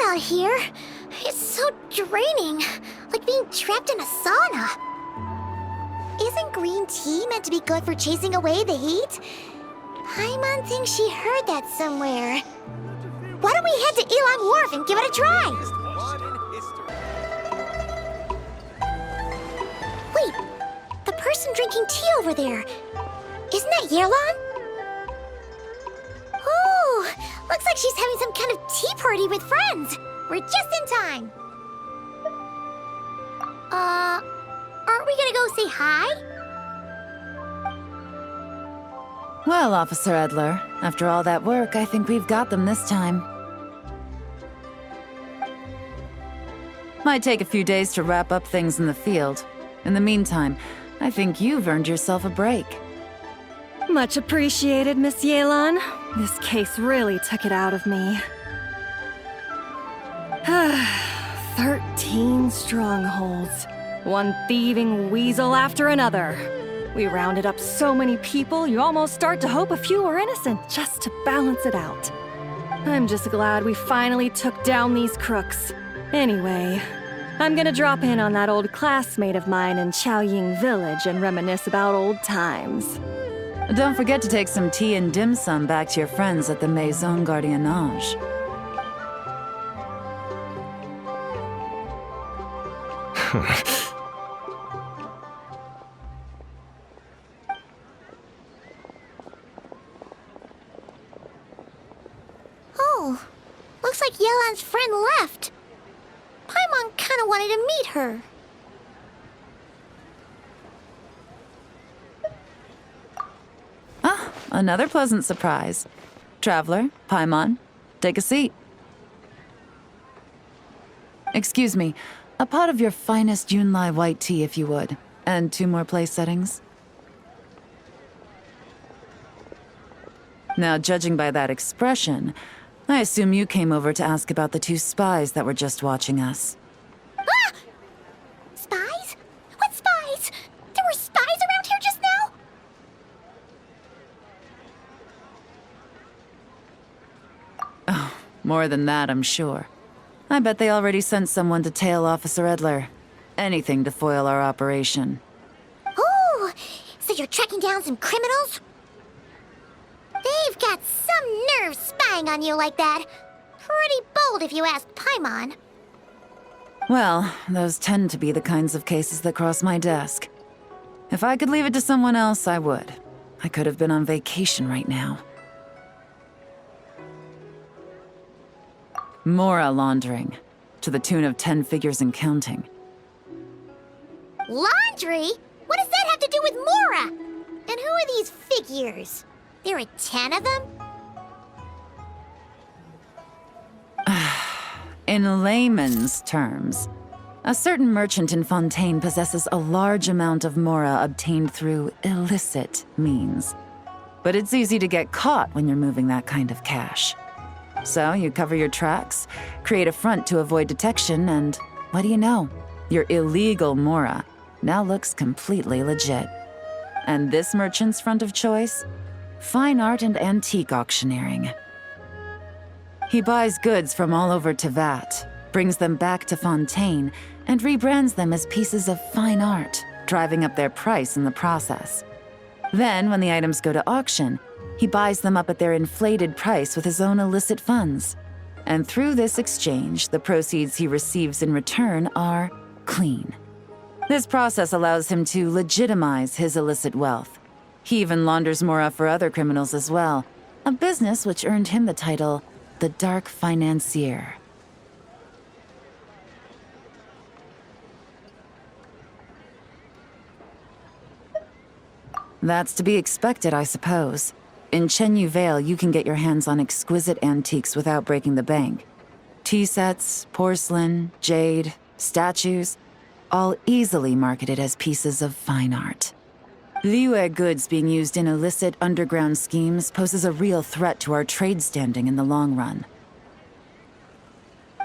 out here. It's so draining, like being trapped in a sauna. Isn't green tea meant to be good for chasing away the heat? Paimon thinks she heard that somewhere. Why don't we head to Elong Wharf and give it a try? Wait, the person drinking tea over there, isn't that Yearlon? Oh, looks like she's having some kind of tea party with friends. We're just in time. Aren't we gonna go say hi? Well, Officer Edler, after all that work, I think we've got them this time. Might take a few days to wrap up things in the field. In the meantime, I think you've earned yourself a break. Much appreciated, Miss Yelan. This case really took it out of me. 13 strongholds. One thieving weasel after another. We rounded up so many people, you almost start to hope a few were innocent just to balance it out. I'm just glad we finally took down these crooks. Anyway, I'm gonna drop in on that old classmate of mine in Chaoying Village and reminisce about old times. Don't forget to take some tea and dim sum back to your friends at the Maison Gardiennage. Oh, looks like Yelan's friend left. Paimon kinda wanted to meet her. Ah, another pleasant surprise. Traveler, Paimon, take a seat. Excuse me, a pot of your finest Yunlai white tea if you would, and 2 more place settings. Now, judging by that expression, I assume you came over to ask about the 2 spies that were just watching us. Ah! Spies? What spies? There were spies around here just now? Oh, more than that, I'm sure. I bet they already sent someone to tail Officer Edler. Anything to foil our operation. Oh, so you're tracking down some criminals? They've got some nerve spying on you like that. Pretty bold if you ask Paimon. Well, those tend to be the kinds of cases that cross my desk. If I could leave it to someone else, I would. I could have been on vacation right now. Mora laundering, to the tune of 10 figures and counting. Laundry? What does that have to do with Mora? And who are these figures? There are 10 of them? In layman's terms, a certain merchant in Fontaine possesses a large amount of Mora obtained through illicit means. But it's easy to get caught when you're moving that kind of cash. So you cover your tracks, create a front to avoid detection, and what do you know? Your illegal Mora now looks completely legit. And this merchant's front of choice? Fine art and antique auctioneering. He buys goods from all over Tevat, brings them back to Fontaine, and rebrands them as pieces of fine art, driving up their price in the process. Then, when the items go to auction, he buys them up at their inflated price with his own illicit funds. And through this exchange, the proceeds he receives in return are clean. This process allows him to legitimize his illicit wealth. He even launders Mora for other criminals as well, a business which earned him the title, the Dark Financier. That's to be expected, I suppose. In Chenyu Vale, you can get your hands on exquisite antiques without breaking the bank. Tea sets, porcelain, jade, statues, all easily marketed as pieces of fine art. Liyue goods being used in illicit underground schemes poses a real threat to our trade standing in the long run.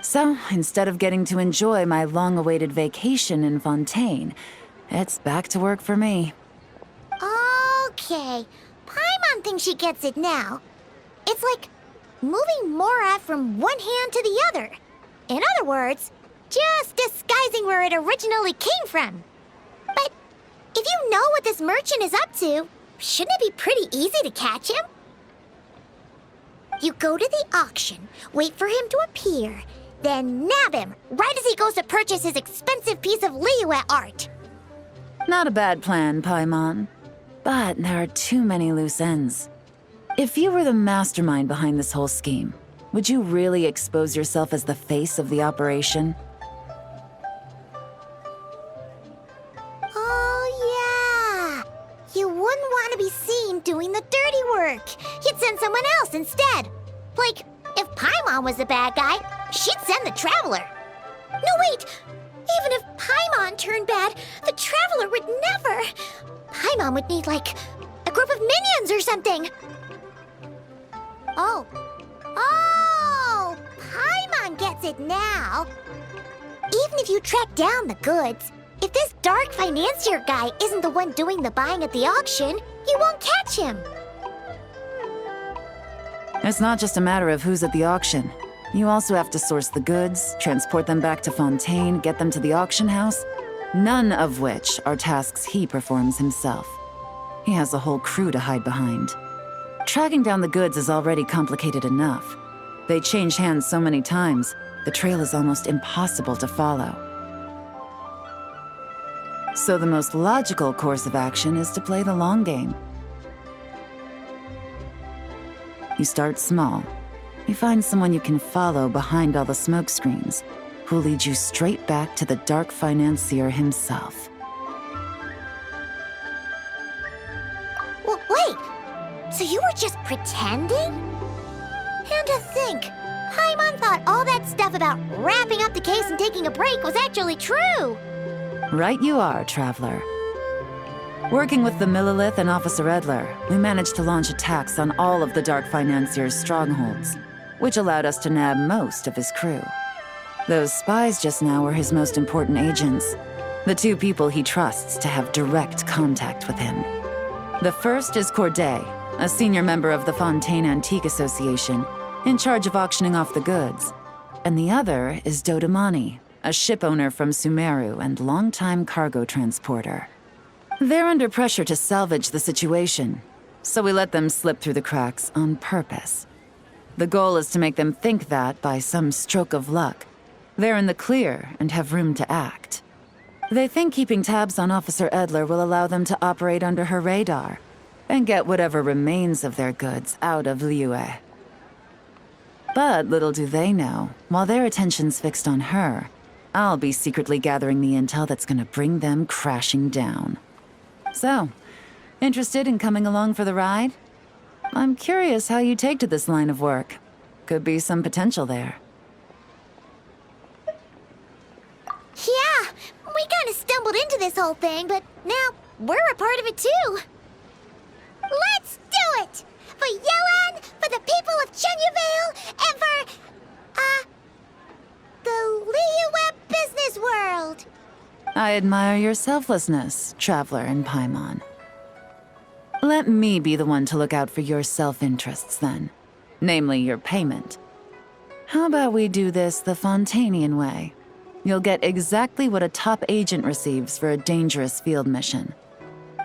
So, instead of getting to enjoy my long-awaited vacation in Fontaine, it's back to work for me. Okay, Paimon thinks she gets it now. It's like moving Mora from one hand to the other. In other words, just disguising where it originally came from. But if you know what this merchant is up to, shouldn't it be pretty easy to catch him? You go to the auction, wait for him to appear, then nab him right as he goes to purchase his expensive piece of Liyue art. Not a bad plan, Paimon. But there are too many loose ends. If you were the mastermind behind this whole scheme, would you really expose yourself as the face of the operation? Oh, yeah. You wouldn't want to be seen doing the dirty work. You'd send someone else instead. Like, if Paimon was the bad guy, she'd send the Traveler. No, wait! Even if Paimon turned bad, the Traveler would never. Paimon would need, like, a group of minions or something. Oh. Oh! Paimon gets it now. Even if you track down the goods, if this dark financier guy isn't the one doing the buying at the auction, you won't catch him. It's not just a matter of who's at the auction. You also have to source the goods, transport them back to Fontaine, get them to the auction house, none of which are tasks he performs himself. He has a whole crew to hide behind. Tracking down the goods is already complicated enough. They change hands so many times, the trail is almost impossible to follow. So the most logical course of action is to play the long game. You start small. You find someone you can follow behind all the smoke screens, who'll lead you straight back to the dark financier himself. Well, wait! So you were just pretending? And to think, Paimon thought all that stuff about wrapping up the case and taking a break was actually true! Right you are, Traveler. Working with the Millilith and Officer Edler, we managed to launch attacks on all of the Dark Financier's strongholds, which allowed us to nab most of his crew. Those spies just now were his most important agents, the two people he trusts to have direct contact with him. The first is Corday, a senior member of the Fontaine Antique Association, in charge of auctioning off the goods. And the other is Dodamani, a ship owner from Sumeru and longtime cargo transporter. They're under pressure to salvage the situation, so we let them slip through the cracks on purpose. The goal is to make them think that, by some stroke of luck, they're in the clear and have room to act. They think keeping tabs on Officer Edler will allow them to operate under her radar and get whatever remains of their goods out of Liyue. But little do they know, while their attention's fixed on her, I'll be secretly gathering the intel that's gonna bring them crashing down. So, interested in coming along for the ride? I'm curious how you take to this line of work. Could be some potential there. Yeah, we kind of stumbled into this whole thing, but now we're a part of it too. Let's do it! For Yelan, for the people of Chenyavale, and for, the Liyue business world! I admire your selflessness, Traveler and Paimon. Let me be the one to look out for your self-interests, then. Namely, your payment. How about we do this the Fontainian way? You'll get exactly what a top agent receives for a dangerous field mission.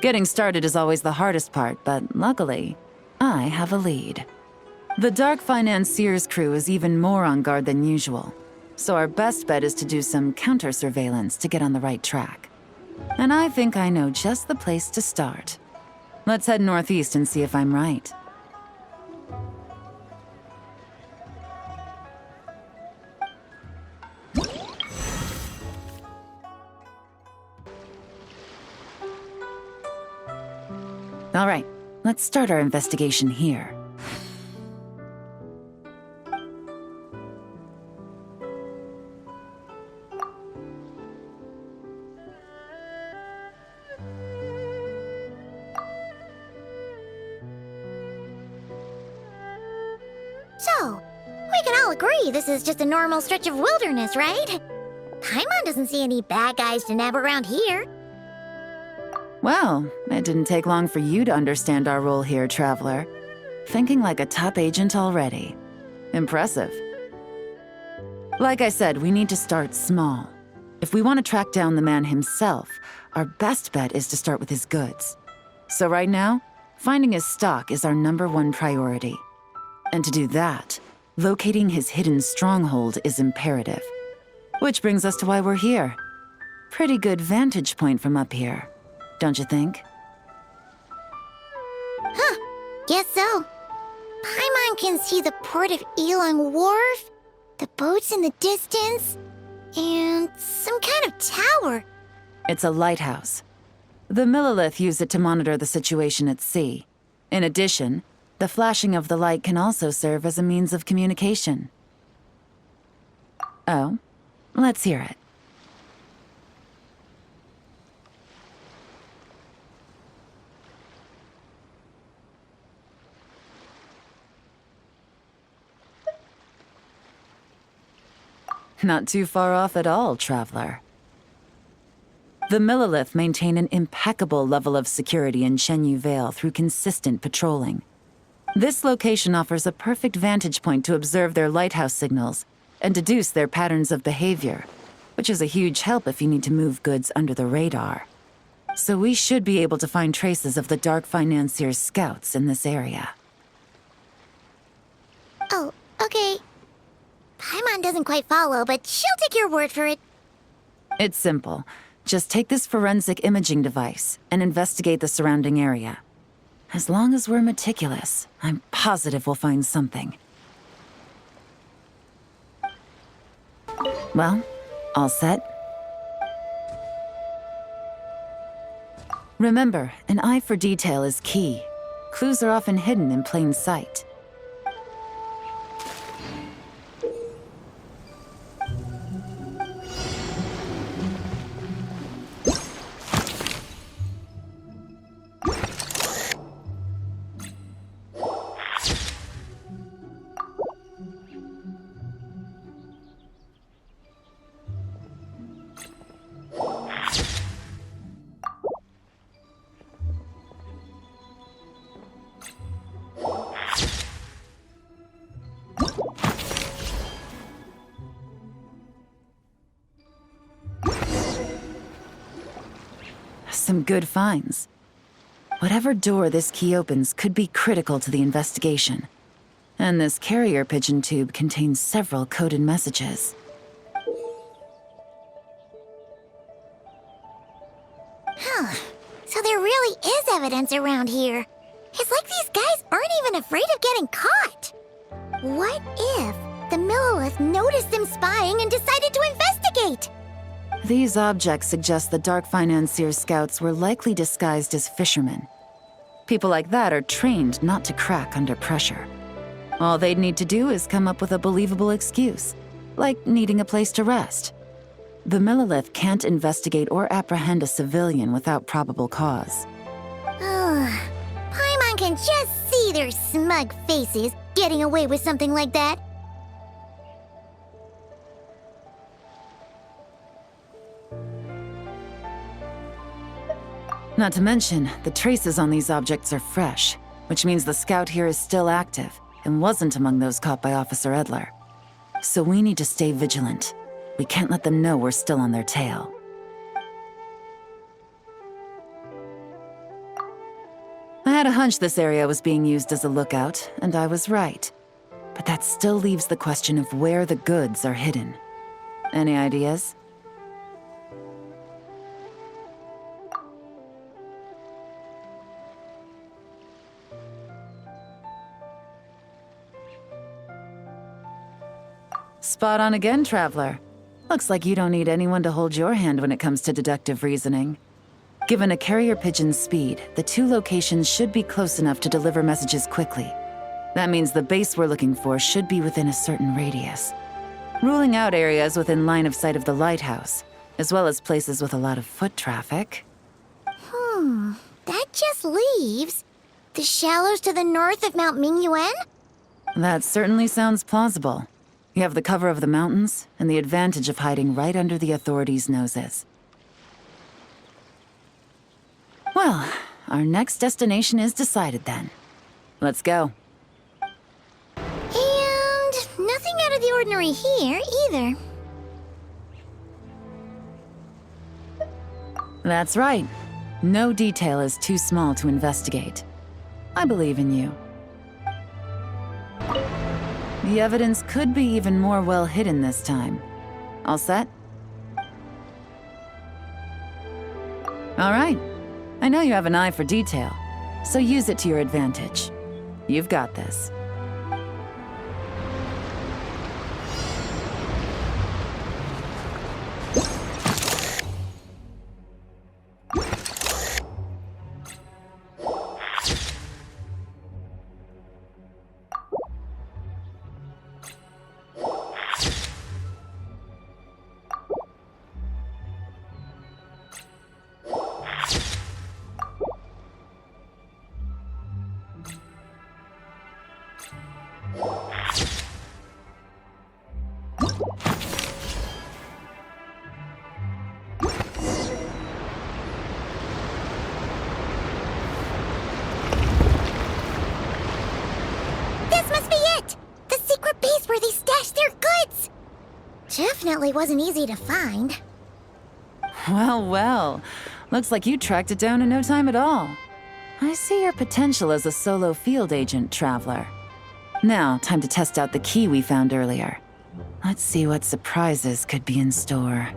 Getting started is always the hardest part, but luckily, I have a lead. The Dark Financier's crew is even more on guard than usual, so our best bet is to do some counter-surveillance to get on the right track. And I think I know just the place to start. Let's head northeast and see if I'm right. All right, let's start our investigation here. So, we can all agree this is just a normal stretch of wilderness, right? Paimon doesn't see any bad guys to nab around here. Well, it didn't take long for you to understand our role here, Traveler. Thinking like a top agent already. Impressive. Like I said, we need to start small. If we want to track down the man himself, our best bet is to start with his goods. So right now, finding his stock is our #1 priority. And to do that, locating his hidden stronghold is imperative. Which brings us to why we're here. Pretty good vantage point from up here, don't you think? Huh, guess so. Paimon can see the port of Elang Wharf, the boats in the distance, and some kind of tower. It's a lighthouse. The Millilith use it to monitor the situation at sea. In addition, the flashing of the light can also serve as a means of communication. Oh, let's hear it. Not too far off at all, traveler. The Millilith maintain an impeccable level of security in Shenyu Vale through consistent patrolling. This location offers a perfect vantage point to observe their lighthouse signals and deduce their patterns of behavior, which is a huge help if you need to move goods under the radar. So we should be able to find traces of the Dark Financier's scouts in this area. Oh, okay. Paimon doesn't quite follow, but she'll take your word for it. It's simple. Just take this forensic imaging device and investigate the surrounding area. As long as we're meticulous, I'm positive we'll find something. Well, all set? Remember, an eye for detail is key. Clues are often hidden in plain sight. Some good finds. Whatever door this key opens could be critical to the investigation. And this carrier pigeon tube contains several coded messages. Huh. So there really is evidence around here. It's like these guys aren't even afraid of getting caught. What if the Millilith noticed them spying and decided to investigate? These objects suggest the Dark Financier scouts were likely disguised as fishermen. People like that are trained not to crack under pressure. All they'd need to do is come up with a believable excuse, like needing a place to rest. The Millilith can't investigate or apprehend a civilian without probable cause. Ugh. Paimon can just see their smug faces getting away with something like that. Not to mention, the traces on these objects are fresh, which means the scout here is still active and wasn't among those caught by Officer Edler. So we need to stay vigilant. We can't let them know we're still on their tail. I had a hunch this area was being used as a lookout, and I was right. But that still leaves the question of where the goods are hidden. Any ideas? Spot on again, traveler. Looks like you don't need anyone to hold your hand when it comes to deductive reasoning. Given a carrier pigeon's speed, the two locations should be close enough to deliver messages quickly. That means the base we're looking for should be within a certain radius. Ruling out areas within line of sight of the lighthouse, as well as places with a lot of foot traffic. That just leaves the shallows to the north of Mount Mingyuan? That certainly sounds plausible. You have the cover of the mountains, and the advantage of hiding right under the authorities' noses. Well, our next destination is decided then. Let's go. And nothing out of out of the ordinary here, either. That's right. No detail is too small to investigate. I believe in you. The evidence could be even more well hidden this time. All set? All right. I know you have an eye for detail, so use it to your advantage. You've got this. Definitely wasn't easy to find. Well, well. Looks like you tracked it down in no time at all. I see your potential as a solo field agent, Traveler. Now, time to test out the key we found earlier. Let's see what surprises could be in store.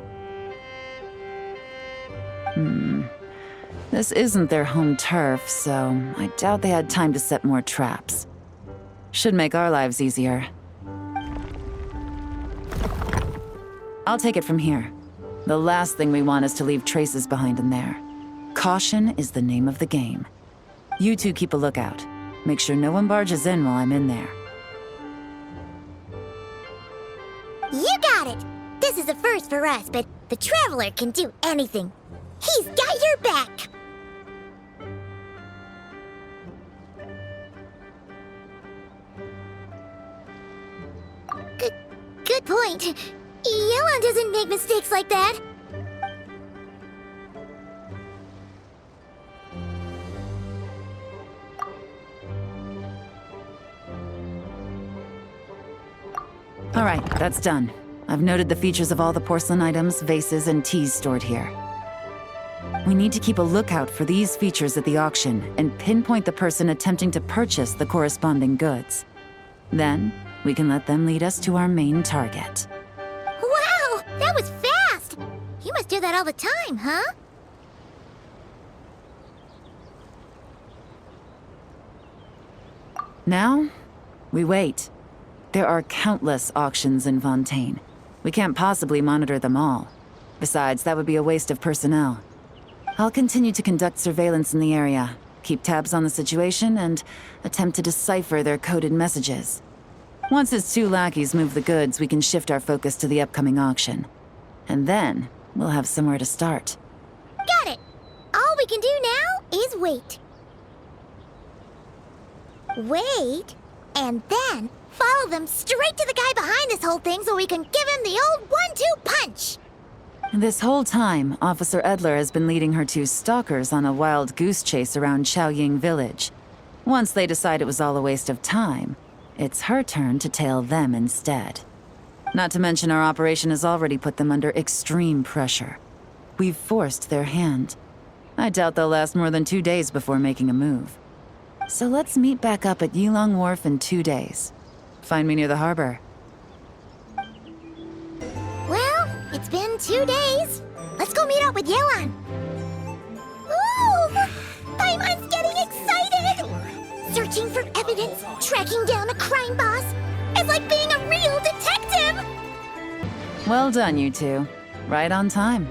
This isn't their home turf, so I doubt they had time to set more traps. Should make our lives easier. I'll take it from here. The last thing we want is to leave traces behind in there. Caution is the name of the game. You two keep a lookout. Make sure no one barges in while I'm in there. You got it! This is a first for us, but the Traveler can do anything. He's got your back! Good point. Yelan doesn't make mistakes like that. All right, that's done. I've noted the features of all the porcelain items, vases, and teas stored here. We need to keep a lookout for these features at the auction and pinpoint the person attempting to purchase the corresponding goods. Then, we can let them lead us to our main target. Wow, that was fast! You must do that all the time, huh? Now, we wait. There are countless auctions in Fontaine. We can't possibly monitor them all. Besides, that would be a waste of personnel. I'll continue to conduct surveillance in the area, keep tabs on the situation, and attempt to decipher their coded messages. Once his two lackeys move the goods, we can shift our focus to the upcoming auction. And then, we'll have somewhere to start. Got it! All we can do now is wait. Wait, and then follow them straight to the guy behind this whole thing so we can give him the old 1-2 punch! This whole time, Officer Edler has been leading her two stalkers on a wild goose chase around Chaoying Village. Once they decide it was all a waste of time, it's her turn to tail them instead. Not to mention our operation has already put them under extreme pressure. We've forced their hand. I doubt they'll last more than 2 days before making a move. So let's meet back up at Yilong Wharf in 2 days. Find me near the harbor. Well, it's been 2 days. Let's go meet up with Yelan. Ooh! Paimon's getting excited! Searching for evidence, tracking down a crime boss. It's like being a real detective! Well done, you two. Right on time.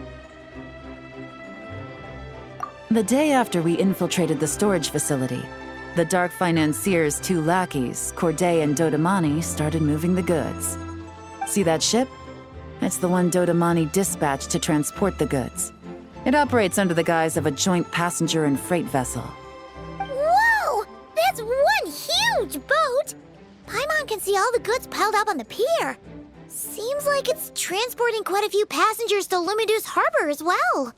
The day after we infiltrated the storage facility, the Dark Financier's two lackeys, Corday and Dodamani, started moving the goods. See that ship? It's the one Dodamani dispatched to transport the goods. It operates under the guise of a joint passenger and freight vessel. Whoa! That's one huge boat! Paimon can see all the goods piled up on the pier. Seems like it's transporting quite a few passengers to Luminous Harbor as well.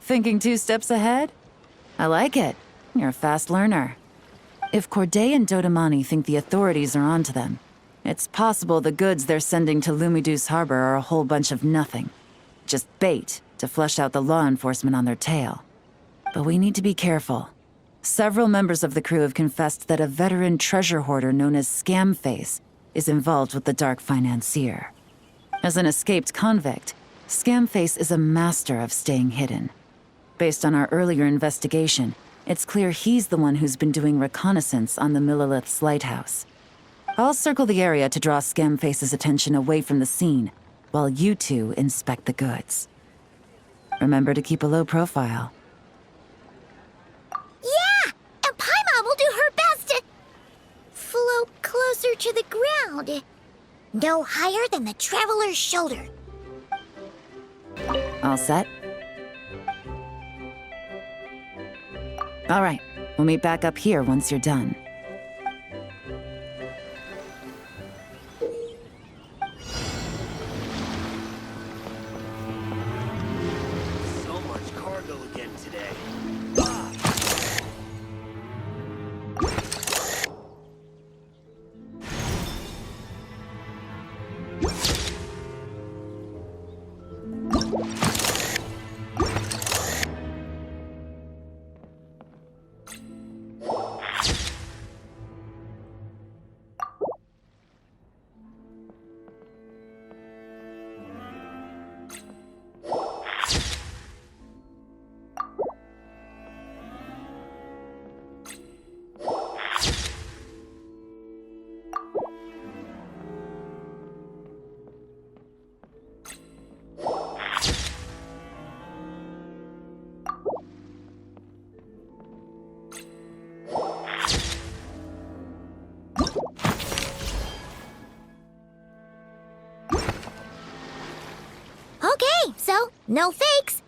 Thinking 2 steps ahead? I like it. You're a fast learner. If Corday and Dodamani think the authorities are onto them, it's possible the goods they're sending to Lumiduce Harbor are a whole bunch of nothing. Just bait to flush out the law enforcement on their tail. But we need to be careful. Several members of the crew have confessed that a veteran treasure hoarder known as Scamface is involved with the dark financier. As an escaped convict, Scamface is a master of staying hidden. Based on our earlier investigation, it's clear he's the one who's been doing reconnaissance on the Millilith's lighthouse. I'll circle the area to draw Scamface's attention away from the scene, while you two inspect the goods. Remember to keep a low profile. Yeah! And Paimon will do her best to float closer to the ground. No higher than the traveler's shoulder. All set? All right, we'll meet back up here once you're done. So much cargo again today. Okay, so no fakes.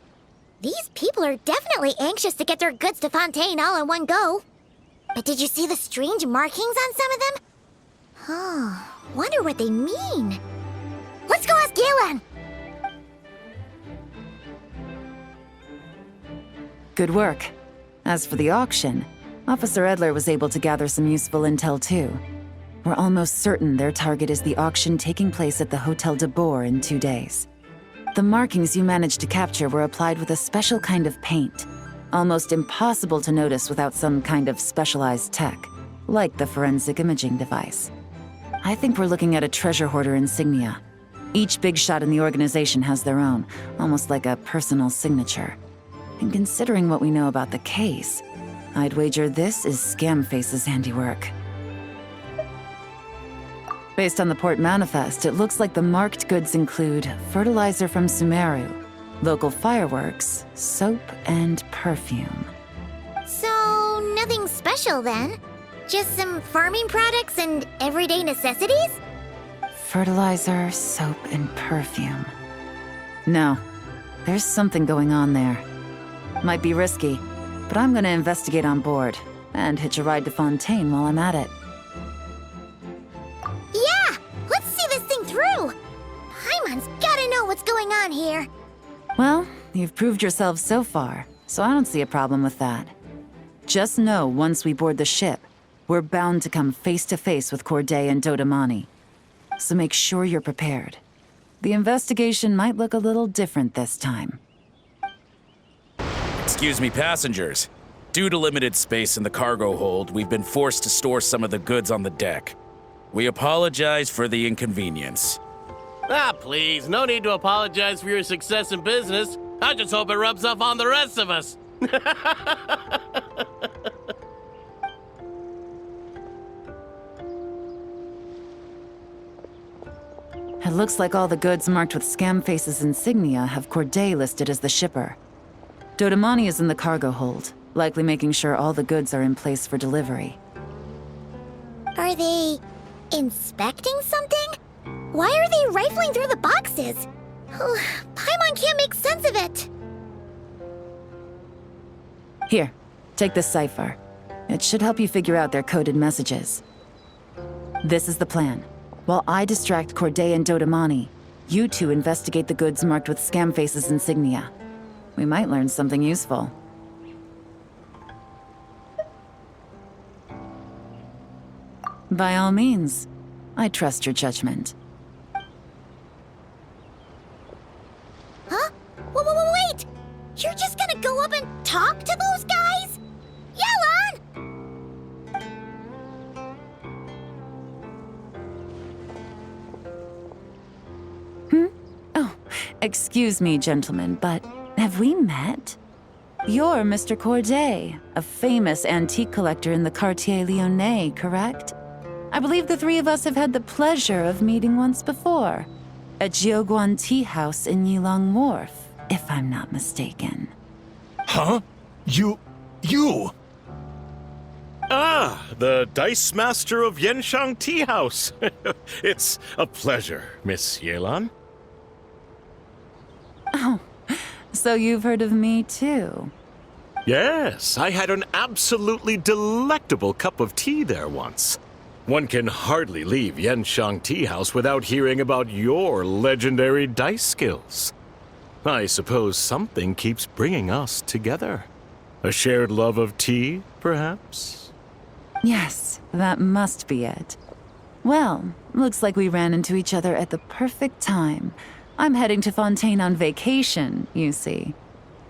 These people are definitely anxious to get their goods to Fontaine all in one go. But did you see the strange markings on some of them? Oh, wonder what they mean. Let's go ask Galen! Good work. As for the auction, Officer Edler was able to gather some useful intel too. We're almost certain their target is the auction taking place at the Hotel de Boer in 2 days. The markings you managed to capture were applied with a special kind of paint, almost impossible to notice without some kind of specialized tech, like the forensic imaging device. I think we're looking at a treasure hoarder insignia. Each big shot in the organization has their own, almost like a personal signature. And considering what we know about the case, I'd wager this is Scamface's handiwork. Based on the port manifest, it looks like the marked goods include fertilizer from Sumeru, local fireworks, soap, and perfume. So, nothing special then? Just some farming products and everyday necessities? Fertilizer, soap, and perfume. No, there's something going on there. Might be risky, but I'm gonna investigate on board, and hitch a ride to Fontaine while I'm at it. Yeah! Let's see this thing through! Paimon's gotta know what's going on here. Well, you've proved yourself so far, so I don't see a problem with that. Just know once we board the ship, we're bound to come face to face with Corday and Dodamani. So make sure you're prepared. The investigation might look a little different this time. Excuse me, passengers. Due to limited space in the cargo hold, we've been forced to store some of the goods on the deck. We apologize for the inconvenience. Ah, please, no need to apologize for your success in business. I just hope it rubs off on the rest of us. It looks like all the goods marked with Scamface's insignia have Corday listed as the shipper. Dodamani is in the cargo hold, likely making sure all the goods are in place for delivery. Are they inspecting something? Why are they rifling through the boxes? Oh, Paimon can't make sense of it. Here, take this cipher. It should help you figure out their coded messages. This is the plan. While I distract Corday and Dodamani, you two investigate the goods marked with Scamface's insignia. We might learn something useful. By all means. I trust your judgment. Huh? Wait! You're just gonna go up and talk to those guys? Yelan! Oh, excuse me, gentlemen, but have we met? You're Mr. Corday, a famous antique collector in the Quartier Lyonnais, correct? I believe the three of us have had the pleasure of meeting once before, at Jiuguan Tea House in Yilong Wharf, if I'm not mistaken. Huh? You... Ah, the Dice Master of Yenshang Tea House. It's a pleasure, Miss Yelan. Oh, so you've heard of me too? Yes, I had an absolutely delectable cup of tea there once. One can hardly leave Yenshang Tea House without hearing about your legendary dice skills. I suppose something keeps bringing us together. A shared love of tea, perhaps? Yes, that must be it. Well, looks like we ran into each other at the perfect time. I'm heading to Fontaine on vacation, you see.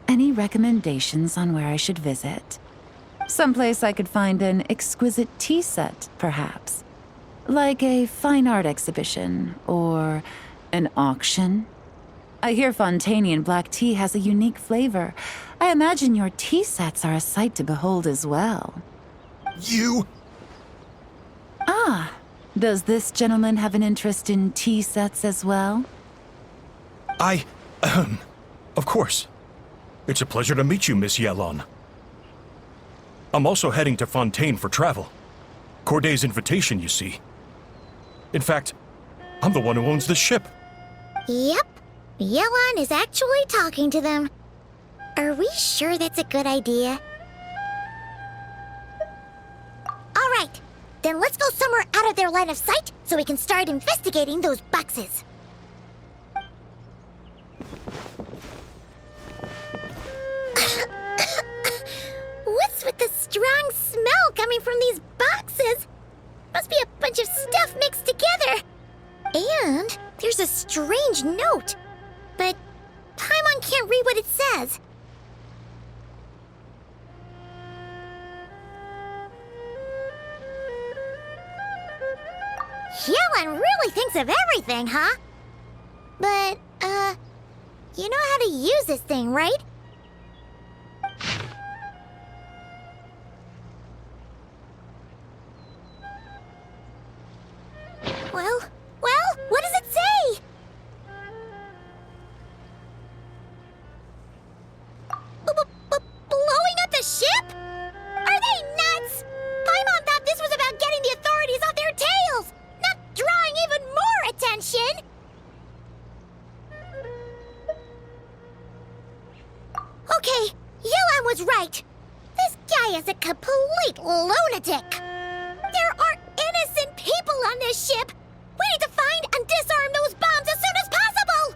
Any recommendations on where I should visit? Someplace I could find an exquisite tea set, perhaps. Like a fine art exhibition, or an auction. I hear Fontainian black tea has a unique flavor. I imagine your tea sets are a sight to behold as well. You... Ah, does this gentleman have an interest in tea sets as well? Of course. It's a pleasure to meet you, Miss Yelan. I'm also heading to Fontaine for travel. Corday's invitation, you see. In fact, I'm the one who owns the ship. Yep. Yelan is actually talking to them. Are we sure that's a good idea? Alright, then let's go somewhere out of their line of sight so we can start investigating those boxes. What's with the strong smell coming from these boxes? Must be a bunch of stuff mixed together. And there's a strange note. But Paimon can't read what it says. Yelan really thinks of everything, huh? But, you know how to use this thing, right? Well, what does it say? Blowing up the ship? Are they nuts? Paimon thought this was about getting the authorities off their tails, not drawing even more attention. Okay, Yelan was right. This guy is a complete lunatic. There are innocent people on this ship. We need to find and disarm those bombs as soon as possible!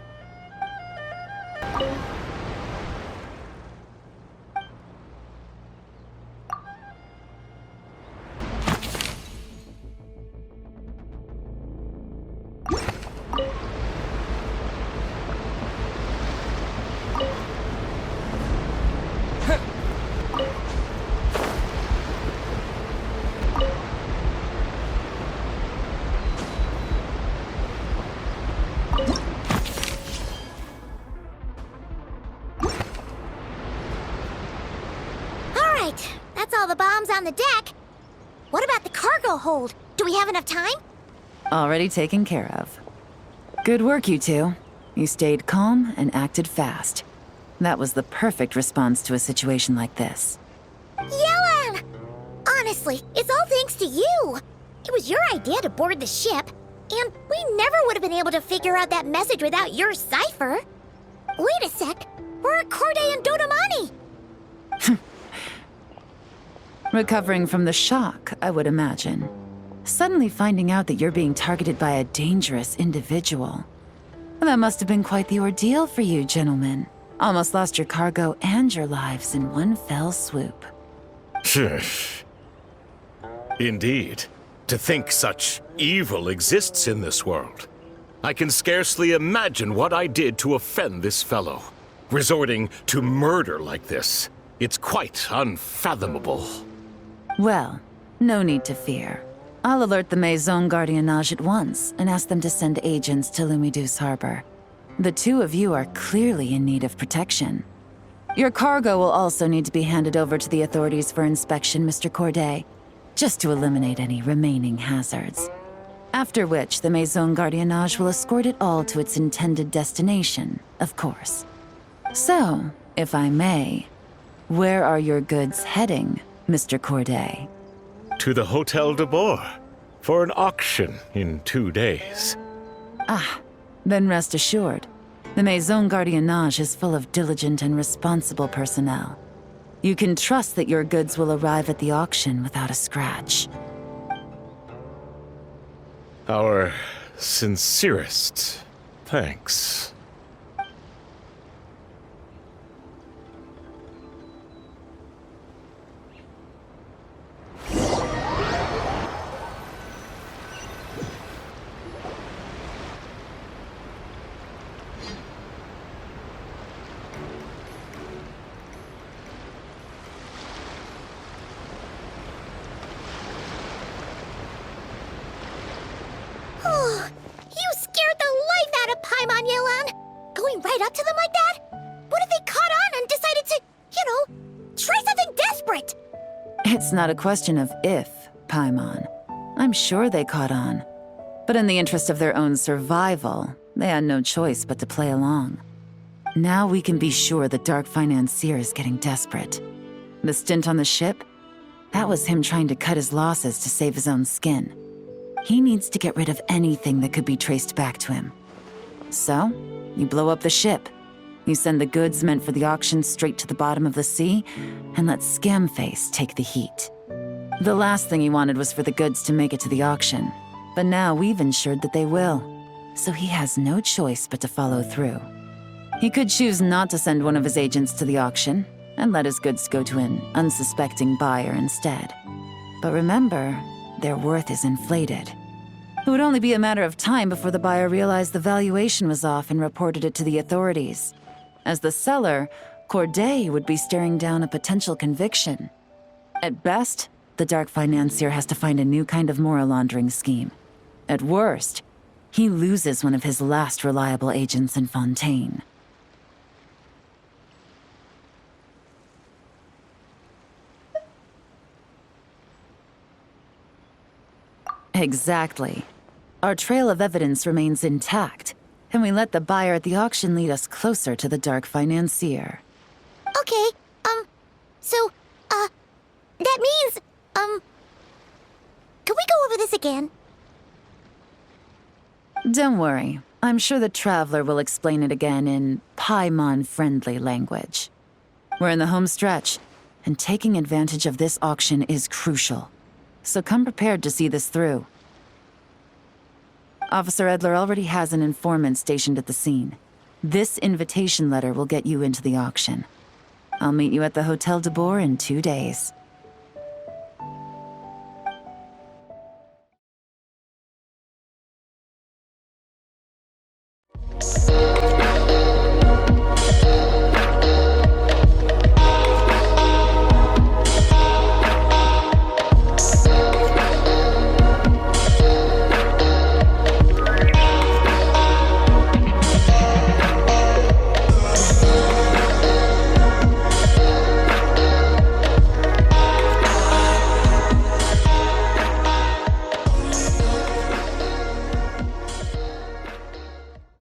Alright, that's all the bombs on the deck. What about the cargo hold? Do we have enough time? Already taken care of. Good work, you two. You stayed calm and acted fast. That was the perfect response to a situation like this. Yelan! Honestly, it's all thanks to you. It was your idea to board the ship, and we never would have been able to figure out that message without your cipher. Wait a sec, we're at Corday and Dodamani. Recovering from the shock, I would imagine. Suddenly finding out that you're being targeted by a dangerous individual. That must have been quite the ordeal for you, gentlemen. Almost lost your cargo and your lives in one fell swoop. Indeed. To think such evil exists in this world. I can scarcely imagine what I did to offend this fellow. Resorting to murder like this, it's quite unfathomable. Well, no need to fear. I'll alert the Maison Gardiennage at once and ask them to send agents to Lumidus Harbor. The two of you are clearly in need of protection. Your cargo will also need to be handed over to the authorities for inspection, Mr. Corday, just to eliminate any remaining hazards. After which, the Maison Gardiennage will escort it all to its intended destination, of course. So, if I may, where are your goods heading, Mr. Corday? To the Hotel de Boer for an auction in 2 days. Then rest assured, the Maison Gardiennage is full of diligent and responsible personnel. You can trust that your goods will arrive at the auction without a scratch. Our sincerest thanks. You scared the life out of Paimon, Yelan! Going right up to them like that? What if they caught on and decided to, try something desperate? It's not a question of if, Paimon. I'm sure they caught on. But in the interest of their own survival, they had no choice but to play along. Now we can be sure the Dark Financier is getting desperate. The stint on the ship? That was him trying to cut his losses to save his own skin. He needs to get rid of anything that could be traced back to him. So, you blow up the ship. You send the goods meant for the auction straight to the bottom of the sea, and let Scamface take the heat. The last thing he wanted was for the goods to make it to the auction, but now we've ensured that they will, so he has no choice but to follow through. He could choose not to send one of his agents to the auction, and let his goods go to an unsuspecting buyer instead. But remember, their worth is inflated. It would only be a matter of time before the buyer realized the valuation was off and reported it to the authorities. As the seller, Corday would be staring down a potential conviction. At best, the Dark Financier has to find a new kind of moral laundering scheme. At worst, he loses one of his last reliable agents in Fontaine. Exactly. Our trail of evidence remains intact, and we let the buyer at the auction lead us closer to the Dark Financier. Okay, that means, can we go over this again? Don't worry. I'm sure the Traveler will explain it again in Paimon-friendly language. We're in the home stretch, and taking advantage of this auction is crucial. So come prepared to see this through. Officer Edler already has an informant stationed at the scene. This invitation letter will get you into the auction. I'll meet you at the Hotel de Boer in 2 days.